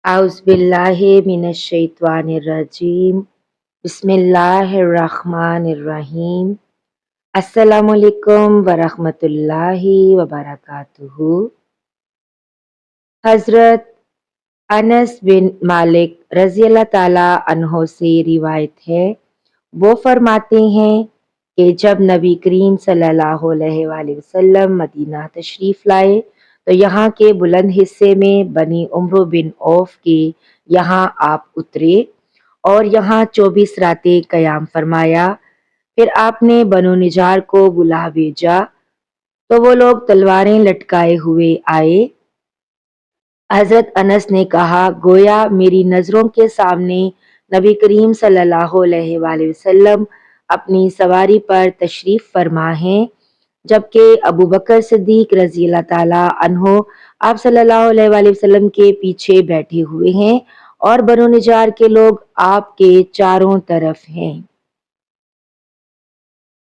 औज़ुबिल्लाहि मिनश्शैतानिर्रजीम बिस्मिल्लाहिर्रहमानिर्रहीम अस्सलामुअलैकुम वरहमतुल्लाहि वबरकातुहू। हज़रत अनस बिन मालिक रज़ी अल्लाह ताला अन्हो से रिवायत है, वो फरमाते हैं कि जब नबी करीम सल्लल्लाहु अलैहि वसल्लम मदीना तशरीफ़ लाए तो यहाँ के बुलंद हिस्से में बनी उम्र बिन औफ के यहाँ आप उतरे और यहाँ 24 रातें क़याम फरमाया। फिर आपने बनु निजार को बुला भेजा तो वो लोग तलवारें लटकाए हुए आए। हज़रत अनस ने कहा, गोया मेरी नज़रों के सामने नबी करीम सल्लल्लाहु अलैहि वसल्लम अपनी सवारी पर तशरीफ़ फरमा हैं, जबकि अबू बकर सिद्दीक रज़ी अल्लाह ताला अन्हो आप सल्लल्लाहु अलैहि वसल्लम के पीछे बैठे हुए हैं और बनु निजार के लोग आपके चारों तरफ हैं।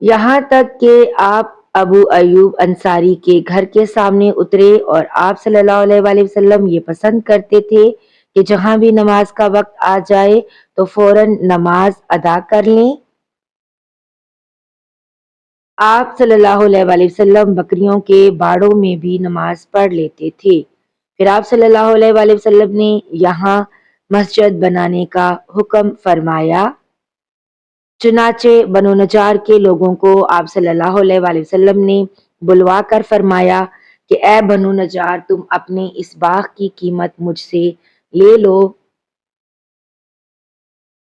यहाँ तक कि आप अबू अयूब अंसारी के घर के सामने उतरे और आप सल्लल्लाहु अलैहि वसल्लम ये पसंद करते थे कि जहाँ भी नमाज का वक्त आ जाए तो फौरन नमाज अदा कर लें। आप सल्लल्लाहु अलैहि वसल्लम बकरियों के बाड़ों में भी नमाज पढ़ लेते थे। फिर आप सल्लल्लाहु अलैहि वसल्लम ने यहाँ मस्जिद बनाने का हुक्म फरमाया। चुनाचे बनु नजार के लोगों को आप सल्लल्लाहु अलैहि वसल्लम ने बुलवा कर फरमाया कि ए बनु नजार, तुम अपने इस बाग की कीमत मुझसे ले लो।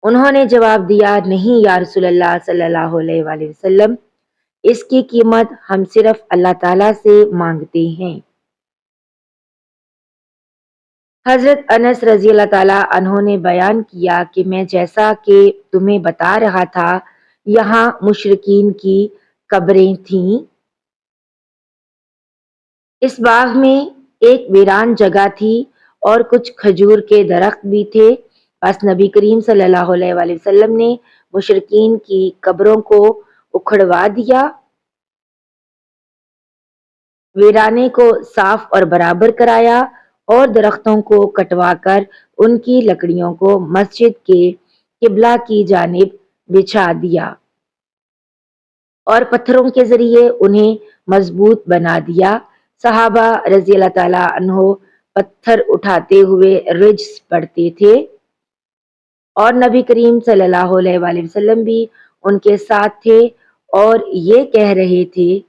उन्होंने जवाब दिया, नहीं या रसूलल्लाह सल्लल्लाहु अलैहि वसल्लम, इसकी कीमत हम सिर्फ अल्लाह ताला से मांगते हैं। हज़रत अनस रज़ी अल्लाह ताला अन्हो ने बयान किया कि मैं जैसा कि तुम्हें बता रहा था, यहाँ मुशरिकीन की कब्रें थीं। इस बाग में एक वीरान जगह थी और कुछ खजूर के दरख्त भी थे। बस नबी करीम सल्लल्लाहु अलैहि वसल्लम ने मुशरिकीन की कब्रों को उखड़वा दिया, वीराने को साफ और बराबर कराया और दरख्तों को कटवा कर उनकी लकड़ियों को मस्जिद के किबला की जानिब बिछा दिया और पत्थरों के जरिए उन्हें मजबूत बना दिया। सहाबा रज़ी अल्लाह ताला अन्हो पत्थर उठाते हुए रिज्स पढ़ते थे और नबी करीम सल्लल्लाहु अलैहि वसल्लम भी उनके साथ थे और ये कह रहे थे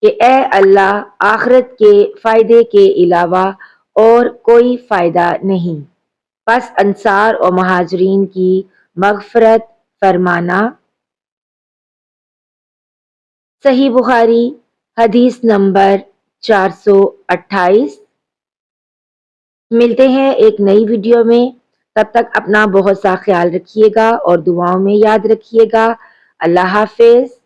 कि ए अल्लाह, आखिरत के फायदे के अलावा और कोई फायदा नहीं, बस अंसार और महाजरीन की मगफरत फरमाना। सही बुखारी हदीस नंबर 428। मिलते हैं एक नई वीडियो में, तब तक अपना बहुत सा ख्याल रखिएगा और दुआओं में याद रखिएगा। अल्लाह हाफिज।